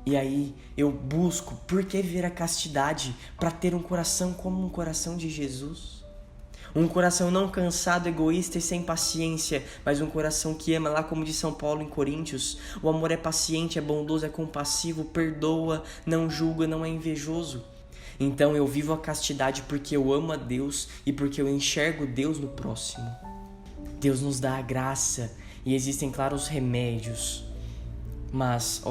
E aí eu busco por que ver a castidade para ter um coração como um coração de Jesus. Um coração não cansado, egoísta e sem paciência, mas um coração que ama, lá como diz São Paulo em Coríntios. O amor é paciente, é bondoso, é compassivo, perdoa, não julga, não é invejoso. Então eu vivo a castidade porque eu amo a Deus e porque eu enxergo Deus no próximo. Deus nos dá a graça e existem, claro, os remédios. Mas,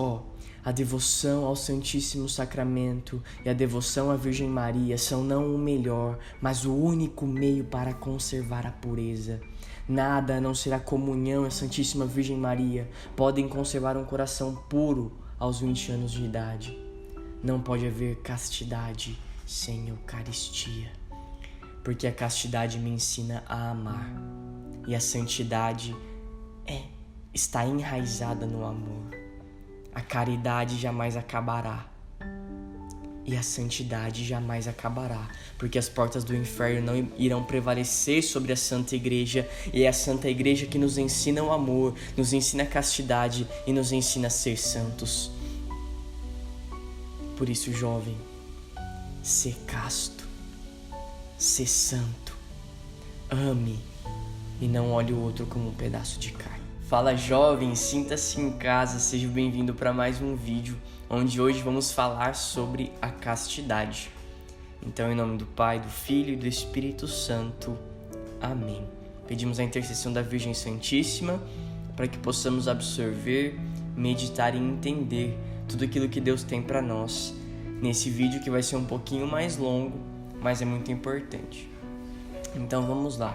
a devoção ao Santíssimo Sacramento e a devoção à Virgem Maria são não o melhor, mas o único meio para conservar a pureza. Nada a não ser a comunhão à Santíssima Virgem Maria podem conservar um coração puro aos 20 anos de idade. Não pode haver castidade sem Eucaristia, porque a castidade me ensina a amar e a santidade está enraizada no amor. A caridade jamais acabará e a santidade jamais acabará, porque as portas do inferno não irão prevalecer sobre a Santa Igreja, e é a Santa Igreja que nos ensina o amor, nos ensina a castidade e nos ensina a ser santos. Por isso, jovem, ser casto, ser santo, ame e não olhe o outro como um pedaço de carne. Fala, jovem, sinta-se em casa, seja bem-vindo para mais um vídeo, onde hoje vamos falar sobre a castidade. Então, em nome do Pai, do Filho e do Espírito Santo. Amém. Pedimos a intercessão da Virgem Santíssima para que possamos absorver, meditar e entender tudo aquilo que Deus tem para nós nesse vídeo, que vai ser um pouquinho mais longo, mas é muito importante. Então, vamos lá.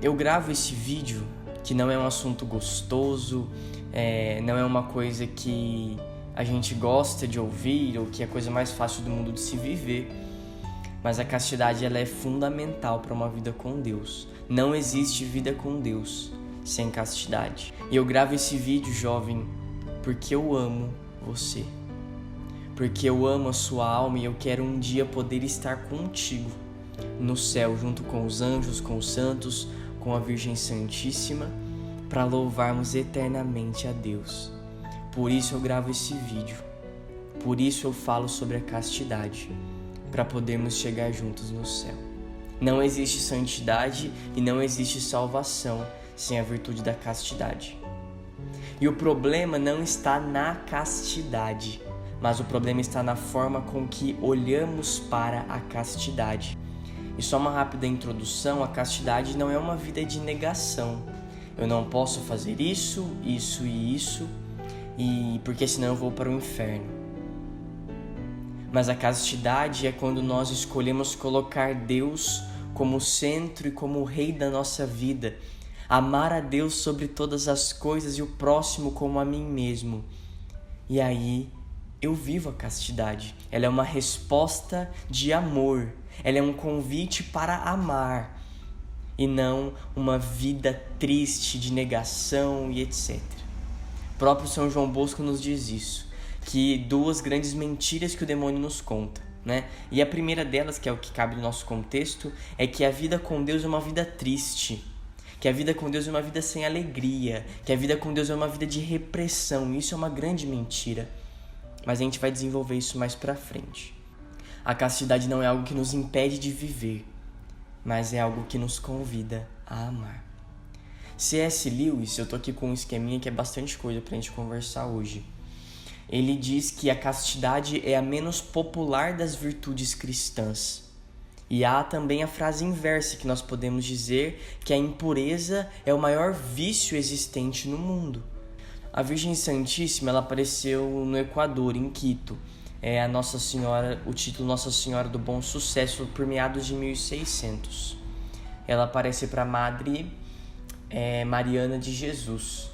Eu gravo esse vídeo que não é um assunto gostoso, não é uma coisa que a gente gosta de ouvir ou que é a coisa mais fácil do mundo de se viver, mas a castidade ela é fundamental para uma vida com Deus. Não existe vida com Deus sem castidade. E eu gravo esse vídeo, jovem, porque eu amo você, porque eu amo a sua alma e eu quero um dia poder estar contigo no céu, junto com os anjos, com os santos, com a Virgem Santíssima, para louvarmos eternamente a Deus. Por isso eu gravo esse vídeo, por isso eu falo sobre a castidade, para podermos chegar juntos no céu. Não existe santidade e não existe salvação sem a virtude da castidade. E o problema não está na castidade, mas o problema está na forma com que olhamos para a castidade. E só uma rápida introdução, a castidade não é uma vida de negação. Eu não posso fazer isso, isso e isso, porque senão eu vou para o inferno. Mas a castidade é quando nós escolhemos colocar Deus como centro e como o rei da nossa vida, amar a Deus sobre todas as coisas e o próximo como a mim mesmo. E aí eu vivo a castidade. Ela é uma resposta de amor. Ela é um convite para amar e não uma vida triste de negação e etc. O próprio São João Bosco nos diz isso, que duas grandes mentiras que o demônio nos conta, né? E a primeira delas, que é o que cabe no nosso contexto, é que a vida com Deus é uma vida triste, que a vida com Deus é uma vida sem alegria, que a vida com Deus é uma vida de repressão. Isso é uma grande mentira, mas a gente vai desenvolver isso mais pra frente. A castidade não é algo que nos impede de viver, mas é algo que nos convida a amar. C.S. Lewis, eu tô aqui com um esqueminha que é bastante coisa pra gente conversar hoje. Ele diz que a castidade é a menos popular das virtudes cristãs. E há também a frase inversa, que nós podemos dizer que a impureza é o maior vício existente no mundo. A Virgem Santíssima, ela apareceu no Equador, em Quito. É a Nossa Senhora, o título Nossa Senhora do Bom Sucesso, por meados de 1600. Ela aparece para a Madre Mariana de Jesus.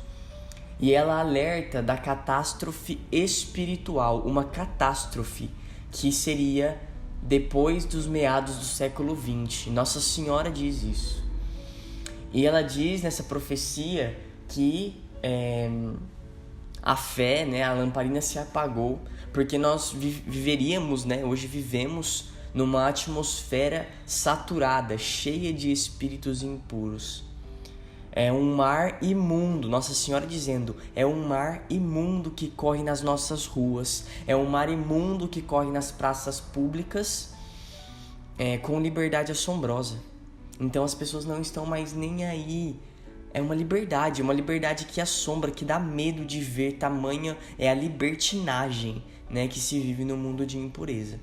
E ela alerta da catástrofe espiritual, uma catástrofe que seria depois dos meados do século XX. Nossa Senhora diz isso. E ela diz nessa profecia que a fé, a lamparina se apagou, porque nós viveríamos, hoje vivemos numa atmosfera saturada, cheia de espíritos impuros. É um mar imundo, Nossa Senhora dizendo, é um mar imundo que corre nas nossas ruas, é um mar imundo que corre nas praças públicas, com liberdade assombrosa. Então as pessoas não estão mais nem aí. É uma liberdade que assombra, que dá medo de ver. Tamanha é a libertinagem, né, que se vive no mundo de impureza.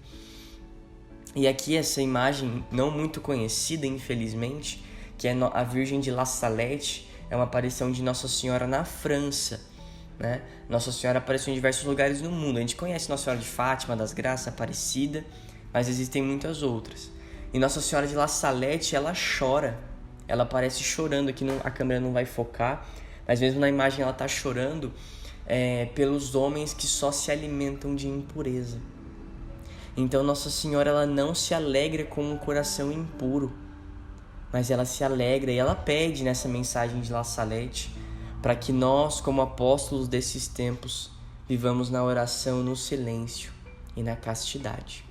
E aqui essa imagem não muito conhecida, infelizmente, que é a Virgem de La Salette, é uma aparição de Nossa Senhora na França, né? Nossa Senhora apareceu em diversos lugares no mundo. A gente conhece Nossa Senhora de Fátima, das Graças, Aparecida, mas existem muitas outras. E Nossa Senhora de La Salette, ela chora. Ela aparece chorando, aqui a câmera não vai focar, mas mesmo na imagem ela está chorando pelos homens que só se alimentam de impureza. Então Nossa Senhora, ela não se alegra com um coração impuro, mas ela se alegra e ela pede nessa mensagem de La Salette para que nós, como apóstolos desses tempos, vivamos na oração, no silêncio e na castidade.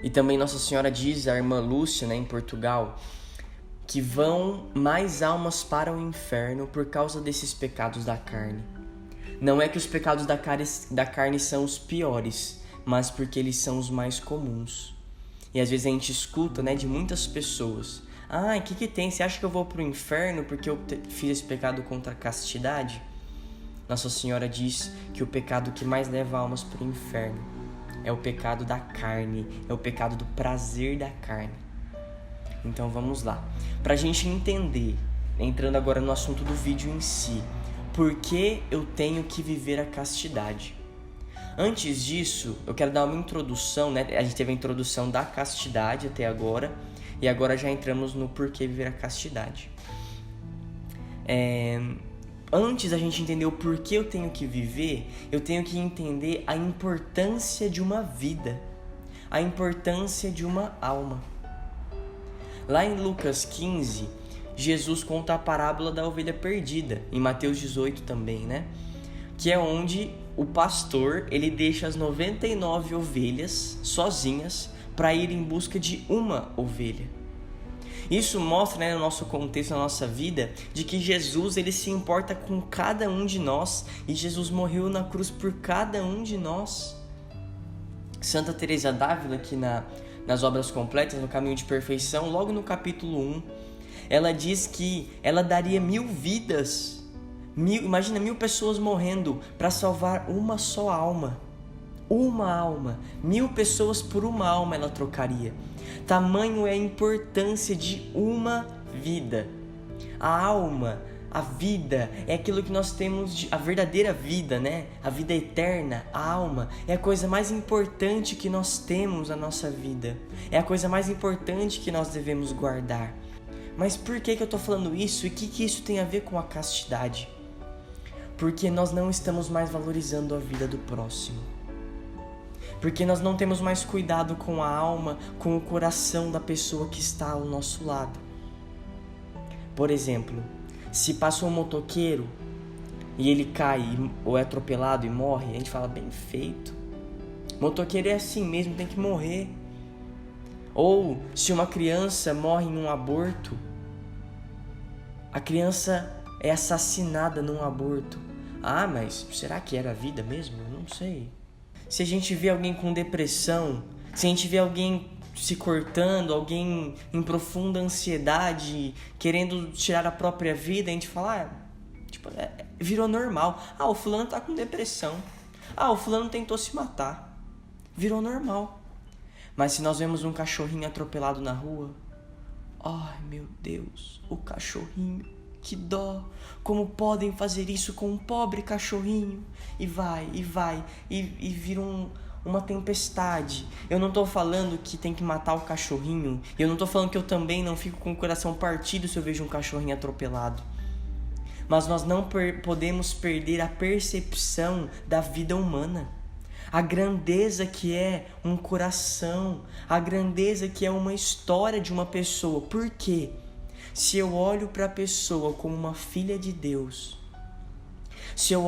E também Nossa Senhora diz à irmã Lúcia, né, em Portugal, que vão mais almas para o inferno por causa desses pecados da carne. Não é que os pecados da carne são os piores, mas porque eles são os mais comuns. E às vezes a gente escuta, né, de muitas pessoas: o que tem? Você acha que eu vou para o inferno porque eu fiz esse pecado contra a castidade? Nossa Senhora diz que o pecado que mais leva almas para o inferno é o pecado da carne, é o pecado do prazer da carne. Então vamos lá. Para a gente entender, entrando agora no assunto do vídeo em si, por que eu tenho que viver a castidade? Antes disso, eu quero dar uma introdução, né? A gente teve a introdução da castidade até agora, e agora já entramos no porquê viver a castidade. Antes da gente entender o porquê eu tenho que viver, eu tenho que entender a importância de uma vida, a importância de uma alma. Lá em Lucas 15, Jesus conta a parábola da ovelha perdida, em Mateus 18 também, né? Que é onde o pastor, ele deixa as 99 ovelhas sozinhas para ir em busca de uma ovelha. Isso mostra, né, no nosso contexto, na nossa vida, de que Jesus, ele se importa com cada um de nós, e Jesus morreu na cruz por cada um de nós. Santa Teresa d'Ávila, aqui nas Obras Completas, no Caminho de Perfeição, logo no capítulo 1, ela diz que ela daria 1000 vidas, imagina 1000 pessoas morrendo para salvar uma só alma. Uma alma, 1000 pessoas por uma alma ela trocaria. Tamanho é a importância de uma vida. A alma, a vida, é aquilo que nós temos, a verdadeira vida, né? A vida eterna, a alma, é a coisa mais importante que nós temos na nossa vida. É a coisa mais importante que nós devemos guardar. Mas por que eu tô falando isso? E o que isso tem a ver com a castidade? Porque nós não estamos mais valorizando a vida do próximo. Porque nós não temos mais cuidado com a alma, com o coração da pessoa que está ao nosso lado. Por exemplo, se passa um motoqueiro e ele cai ou é atropelado e morre, a gente fala: bem feito. Motoqueiro é assim mesmo, tem que morrer. Ou se uma criança morre em um aborto, a criança é assassinada num aborto. Mas será que era a vida mesmo? Eu não sei. Se a gente vê alguém com depressão, se a gente vê alguém se cortando, alguém em profunda ansiedade, querendo tirar a própria vida, a gente fala: virou normal. O fulano tá com depressão. O fulano tentou se matar. Virou normal. Mas se nós vemos um cachorrinho atropelado na rua, ai meu Deus, o cachorrinho, que dó, como podem fazer isso com um pobre cachorrinho? E vira uma tempestade. Eu não tô falando que tem que matar o cachorrinho, eu não tô falando que eu também não fico com o coração partido se eu vejo um cachorrinho atropelado. Mas nós não podemos perder a percepção da vida humana. A grandeza que é um coração, a grandeza que é uma história de uma pessoa. Por quê? Se eu olho para a pessoa como uma filha de Deus, se eu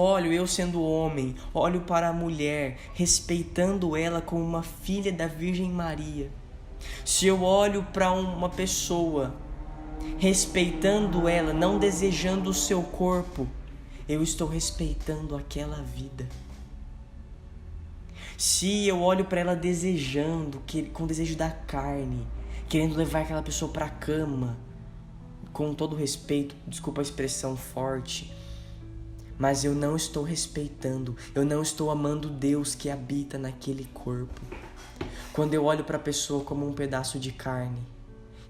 sendo homem, olho para a mulher, respeitando ela como uma filha da Virgem Maria, se eu olho para uma pessoa respeitando ela, não desejando o seu corpo, eu estou respeitando aquela vida. Se eu olho para ela desejando, com desejo da carne, querendo levar aquela pessoa para a cama, com todo respeito, desculpa a expressão forte, mas eu não estou respeitando, eu não estou amando Deus que habita naquele corpo. Quando eu olho para a pessoa como um pedaço de carne,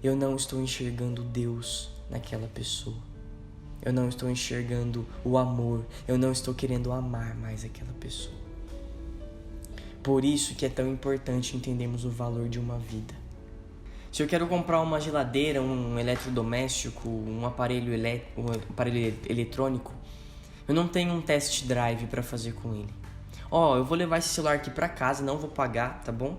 eu não estou enxergando Deus naquela pessoa. Eu não estou enxergando o amor, eu não estou querendo amar mais aquela pessoa. Por isso que é tão importante entendermos o valor de uma vida. Se eu quero comprar uma geladeira, um eletrodoméstico, um aparelho eletrônico, eu não tenho um test drive para fazer com ele. Eu vou levar esse celular aqui para casa, não vou pagar, tá bom?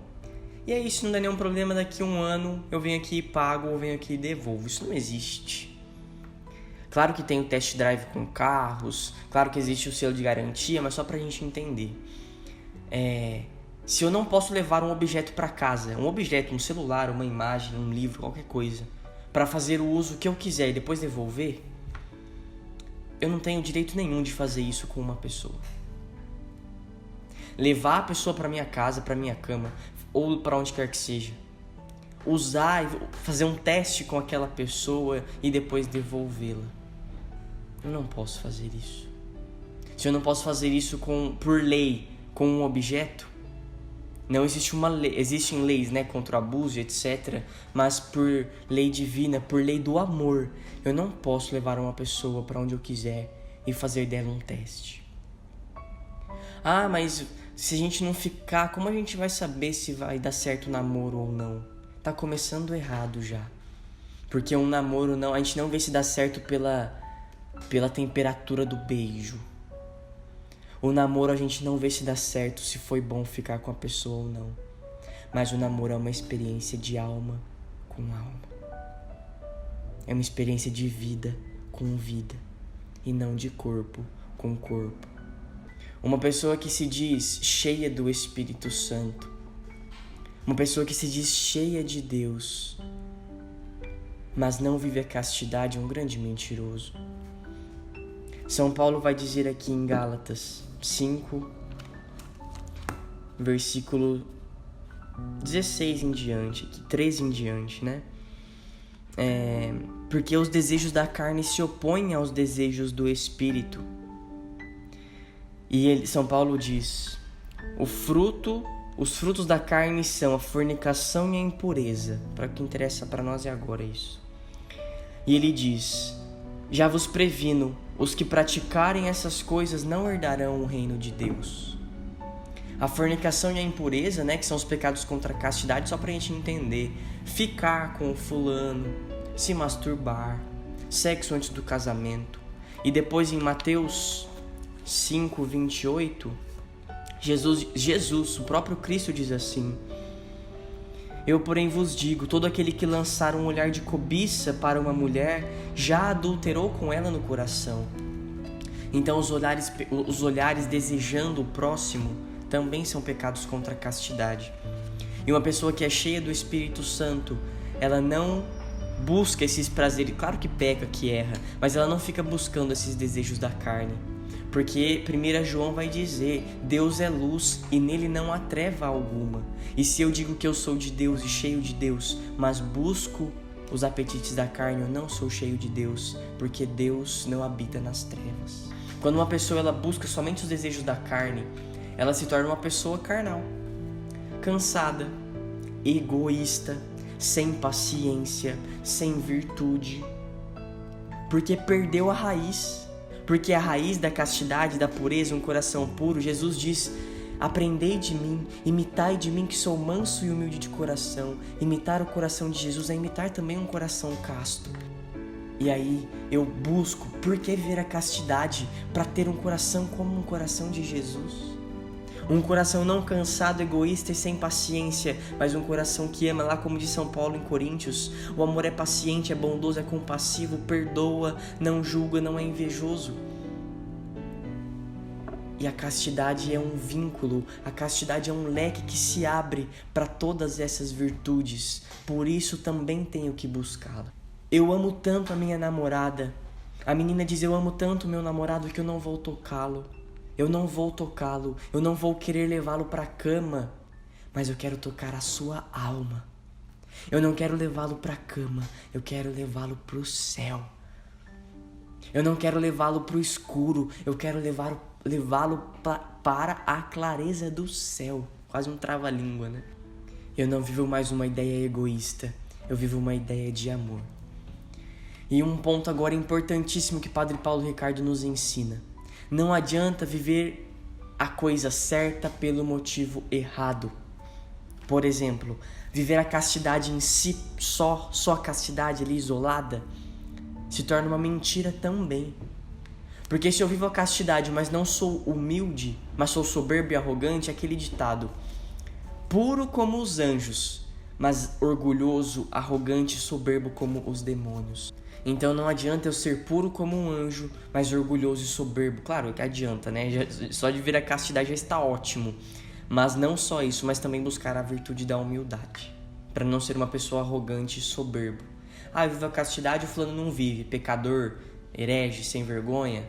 E aí, se não der nenhum problema, daqui a um ano eu venho aqui e pago, ou venho aqui e devolvo. Isso não existe. Claro que tem o test drive com carros, claro que existe o selo de garantia, mas só pra gente entender. Se eu não posso levar um objeto para casa, um celular, uma imagem, um livro, qualquer coisa, para fazer o uso que eu quiser e depois devolver, eu não tenho direito nenhum de fazer isso com uma pessoa. Levar a pessoa para minha casa, para minha cama, ou para onde quer que seja, usar e fazer um teste com aquela pessoa e depois devolvê-la. Eu não posso fazer isso. Se eu não posso fazer isso por lei com um objeto, não existe uma lei, existem leis, contra o abuso, etc. Mas por lei divina, por lei do amor, eu não posso levar uma pessoa para onde eu quiser e fazer dela um teste. Mas se a gente não ficar, como a gente vai saber se vai dar certo o namoro ou não? Tá começando errado já. Porque um namoro a gente não vê se dá certo pela temperatura do beijo. O namoro a gente não vê se dá certo, se foi bom ficar com a pessoa ou não. Mas o namoro é uma experiência de alma com alma. É uma experiência de vida com vida. E não de corpo com corpo. Uma pessoa que se diz cheia do Espírito Santo. Uma pessoa que se diz cheia de Deus, mas não vive a castidade, é um grande mentiroso. São Paulo vai dizer aqui em Gálatas 5, versículo 16 em diante, 13 em diante, porque os desejos da carne se opõem aos desejos do Espírito. E São Paulo diz, os frutos da carne são a fornicação e a impureza. Para o que interessa para nós é agora isso. E ele diz, já vos previno, os que praticarem essas coisas não herdarão o reino de Deus. A fornicação e a impureza, que são os pecados contra a castidade, só para a gente entender. Ficar com o fulano, se masturbar, sexo antes do casamento. E depois em Mateus 5, 28, Jesus, o próprio Cristo diz assim, eu porém vos digo, todo aquele que lançar um olhar de cobiça para uma mulher, já adulterou com ela no coração. Então os olhares desejando o próximo também são pecados contra a castidade. E uma pessoa que é cheia do Espírito Santo, ela não busca esses prazeres, claro que peca, que erra, mas ela não fica buscando esses desejos da carne. Porque 1 João vai dizer, Deus é luz e nele não há treva alguma. E se eu digo que eu sou de Deus e cheio de Deus, mas busco os apetites da carne, eu não sou cheio de Deus, porque Deus não habita nas trevas. Quando uma pessoa ela busca somente os desejos da carne, ela se torna uma pessoa carnal, cansada, egoísta, sem paciência, sem virtude, porque perdeu a raiz. Porque a raiz da castidade, da pureza, um coração puro, Jesus diz, aprendei de mim, imitai de mim que sou manso e humilde de coração. Imitar o coração de Jesus é imitar também um coração casto. E aí eu busco, por que viver a castidade? Para ter um coração como um coração de Jesus. Um coração não cansado, egoísta e sem paciência, mas um coração que ama, lá como diz São Paulo em Coríntios, o amor é paciente, é bondoso, é compassivo, perdoa, não julga, não é invejoso. E a castidade é um vínculo, a castidade é um leque que se abre para todas essas virtudes, por isso também tenho que buscá-la. Eu amo tanto a minha namorada. A menina diz, eu amo tanto o meu namorado que eu não vou tocá-lo. Eu não vou tocá-lo. Eu não vou querer levá-lo para a cama. Mas eu quero tocar a sua alma. Eu não quero levá-lo para a cama. Eu quero levá-lo para o céu. Eu não quero levá-lo para o escuro. Eu quero levá-lo para a clareza do céu. Quase um trava-língua, né? Eu não vivo mais uma ideia egoísta. Eu vivo uma ideia de amor. E um ponto agora importantíssimo que Padre Paulo Ricardo nos ensina. Não adianta viver a coisa certa pelo motivo errado. Por exemplo, viver a castidade em si, só a castidade ali isolada, se torna uma mentira também. Porque se eu vivo a castidade, mas não sou humilde, mas sou soberbo e arrogante, é aquele ditado: puro como os anjos, mas orgulhoso, arrogante e soberbo como os demônios. Então não adianta eu ser puro como um anjo, mas orgulhoso e soberbo. Claro que adianta, né? Só de vir a castidade já está ótimo. Mas não só isso, mas também buscar a virtude da humildade. Para não ser uma pessoa arrogante e soberbo. Ah, eu vivo a castidade, o fulano não vive. Pecador, herege, sem vergonha.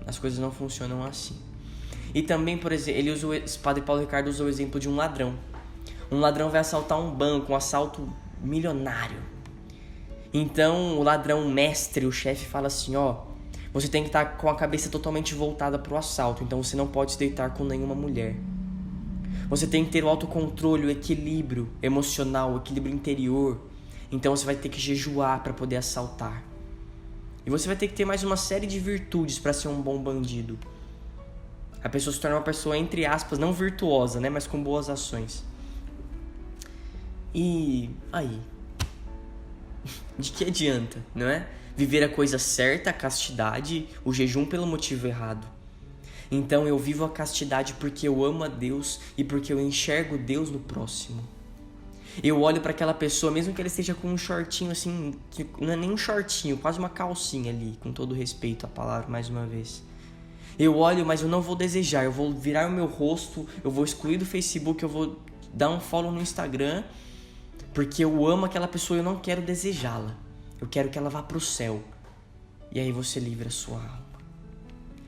As coisas não funcionam assim. E também, por exemplo, Padre Paulo Ricardo usou o exemplo de um ladrão. Um ladrão vai assaltar um banco, um assalto milionário. Então o ladrão mestre, o chefe, fala assim, você tem que estar com a cabeça totalmente voltada para o assalto, então você não pode se deitar com nenhuma mulher. Você tem que ter o autocontrole, o equilíbrio emocional, o equilíbrio interior. Então você vai ter que jejuar para poder assaltar. E você vai ter que ter mais uma série de virtudes para ser um bom bandido. A pessoa se torna uma pessoa, entre aspas, não virtuosa, né, mas com boas ações. E aí? De que adianta, não é? Viver a coisa certa, a castidade, o jejum pelo motivo errado. Então eu vivo a castidade porque eu amo a Deus e porque eu enxergo Deus no próximo. Eu olho para aquela pessoa, mesmo que ela esteja com um shortinho assim, que não é nem um shortinho, quase uma calcinha ali, com todo respeito à palavra mais uma vez. Eu olho, mas eu não vou desejar, eu vou virar o meu rosto, eu vou excluir do Facebook, eu vou dar um follow no Instagram, porque eu amo aquela pessoa e eu não quero desejá-la. Eu quero que ela vá para o céu. E aí você livra a sua alma.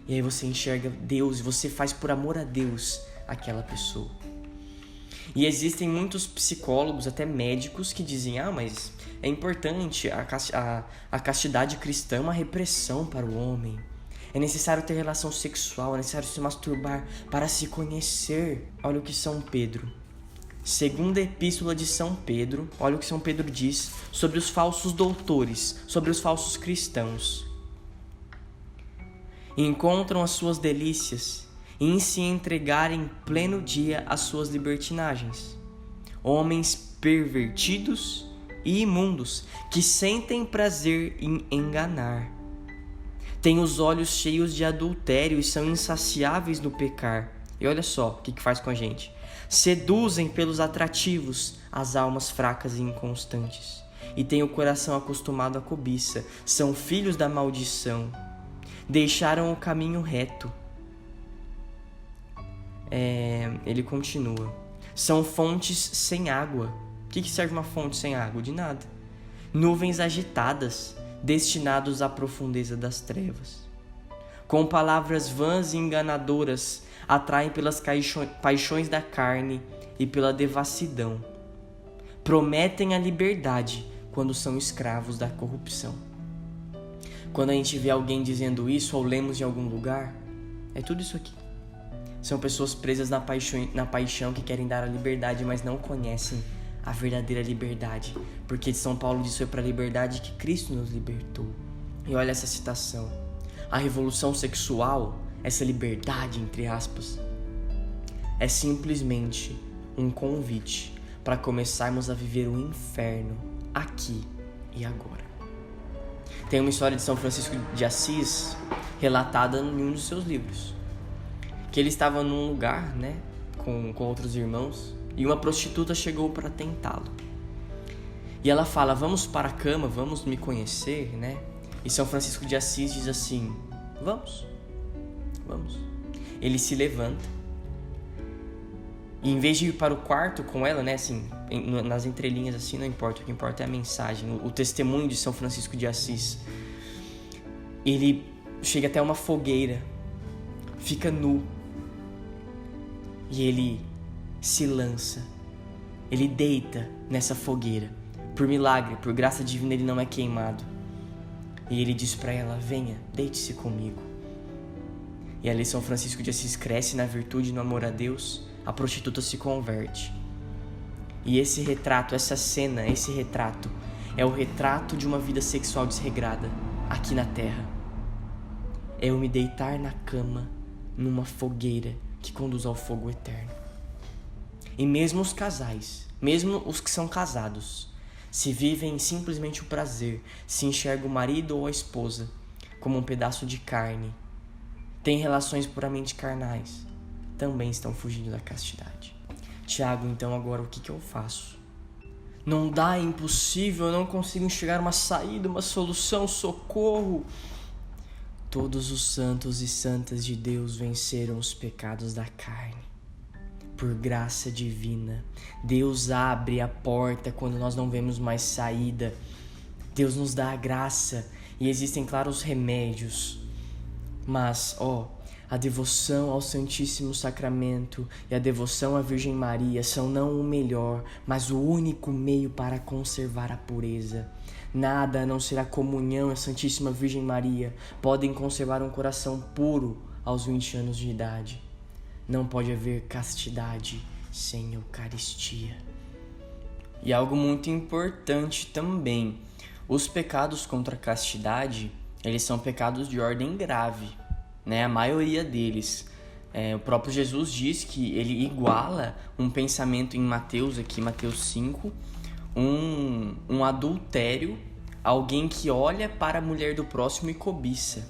E aí você enxerga Deus e você faz por amor a Deus aquela pessoa. E existem muitos psicólogos, até médicos, que dizem, mas é importante, a castidade cristã é uma repressão para o homem. É necessário ter relação sexual, é necessário se masturbar para se conhecer. Olha o que São Pedro, segunda epístola de São Pedro, olha o que São Pedro diz sobre os falsos doutores, sobre os falsos cristãos. Encontram as suas delícias em se entregar em pleno dia às suas libertinagens. Homens pervertidos e imundos, que sentem prazer em enganar. Têm os olhos cheios de adultério e são insaciáveis no pecar. E olha só o que faz com a gente. Seduzem pelos atrativos as almas fracas e inconstantes. E têm o coração acostumado à cobiça. São filhos da maldição. Deixaram o caminho reto. Ele continua. São fontes sem água. O que serve uma fonte sem água? De nada. Nuvens agitadas, destinados à profundeza das trevas. Com palavras vãs e enganadoras, atraem pelas paixões da carne e pela devassidão. Prometem a liberdade quando são escravos da corrupção. Quando a gente vê alguém dizendo isso ou lemos em algum lugar, é tudo isso aqui. São pessoas presas na paixão que querem dar a liberdade, mas não conhecem a verdadeira liberdade. Porque São Paulo diz que foi para a liberdade que Cristo nos libertou. E olha essa citação. A revolução sexual, essa liberdade, entre aspas, é simplesmente um convite para começarmos a viver o inferno aqui e agora. Tem uma história de São Francisco de Assis relatada em um dos seus livros. Que ele estava num lugar, com outros irmãos, e uma prostituta chegou para tentá-lo. E ela fala, vamos para a cama, vamos me conhecer, E São Francisco de Assis diz assim, vamos. Ele se levanta, E em vez de ir para o quarto com ela, né, assim, nas entrelinhas assim, não importa, o que importa é a mensagem, o testemunho de São Francisco de Assis. Ele chega até uma fogueira, fica nu, e ele se lança, ele deita nessa fogueira. Por milagre, por graça divina, ele não é queimado. E ele diz para ela: venha, deite-se comigo. E ali São Francisco de Assis cresce na virtude e no amor a Deus. A prostituta se converte. E esse retrato, essa cena, esse retrato é o retrato de uma vida sexual desregrada aqui na terra. É eu me deitar na cama numa fogueira que conduz ao fogo eterno. E mesmo os casais, mesmo os que são casados, se vivem simplesmente o prazer, se enxerga o marido ou a esposa como um pedaço de carne, têm relações puramente carnais, também estão fugindo da castidade. Tiago, então agora o que eu faço? Não dá, é impossível, eu não consigo enxergar uma saída, uma solução, socorro. Todos os santos e santas de Deus venceram os pecados da carne. Por graça divina, Deus abre a porta quando nós não vemos mais saída. Deus nos dá a graça e existem, claro, os remédios. Mas, a devoção ao Santíssimo Sacramento e a devoção à Virgem Maria são não o melhor, mas o único meio para conservar a pureza. Nada a não ser a comunhão à Santíssima Virgem Maria podem conservar um coração puro aos 20 anos de idade. Não pode haver castidade sem Eucaristia. E algo muito importante também, os pecados contra a castidade, eles são pecados de ordem grave, né? A maioria deles. O próprio Jesus diz que ele iguala um pensamento em Mateus 5, um adultério, alguém que olha para a mulher do próximo e cobiça,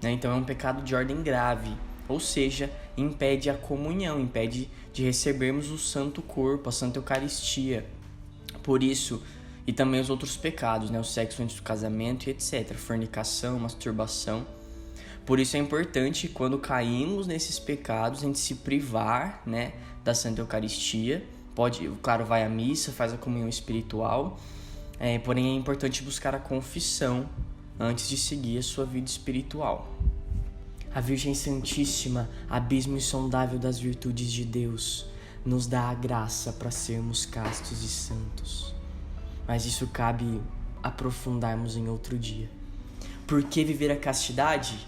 né? Então é um pecado de ordem grave, ou seja, impede a comunhão, impede de recebermos o Santo Corpo, a Santa Eucaristia. Por isso, e também os outros pecados, né? O sexo antes do casamento e etc. Fornicação, masturbação. Por isso é importante, quando caímos nesses pecados, a gente se privar, né, da Santa Eucaristia. Pode, claro, vai à missa, faz a comunhão espiritual. Porém, é importante buscar a confissão antes de seguir a sua vida espiritual. A Virgem Santíssima, abismo insondável das virtudes de Deus, nos dá a graça para sermos castos e santos. Mas isso cabe aprofundarmos em outro dia. Por que viver a castidade?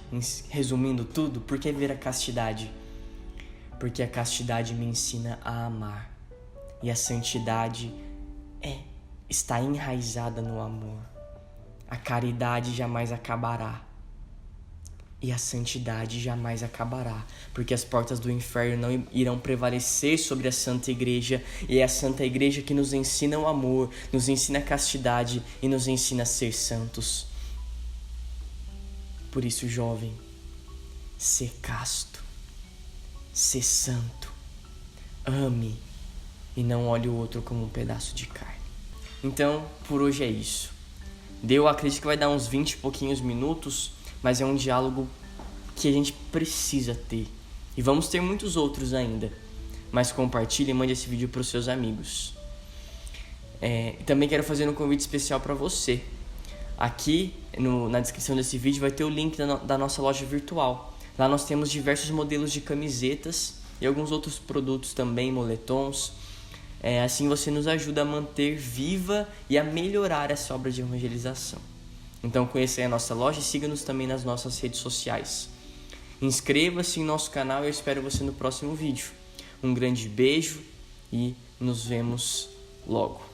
Resumindo tudo, por que viver a castidade? Porque a castidade me ensina a amar. E a santidade está enraizada no amor. A caridade jamais acabará. E a santidade jamais acabará, porque as portas do inferno não irão prevalecer sobre a Santa Igreja, e é a Santa Igreja que nos ensina o amor, nos ensina a castidade e nos ensina a ser santos. Por isso, jovem, ser casto, ser santo, ame e não olhe o outro como um pedaço de carne. Então, por hoje é isso. Eu acredito que vai dar uns 20 e pouquinhos minutos, mas é um diálogo que a gente precisa ter. E vamos ter muitos outros ainda. Mas compartilhe e mande esse vídeo para os seus amigos. Também quero fazer um convite especial para você. Aqui na descrição desse vídeo vai ter o link da nossa loja virtual. Lá nós temos diversos modelos de camisetas e alguns outros produtos também, moletons. Assim você nos ajuda a manter viva e a melhorar essa obra de evangelização. Então conheça aí a nossa loja e siga-nos também nas nossas redes sociais. Inscreva-se em nosso canal e eu espero você no próximo vídeo. Um grande beijo e nos vemos logo.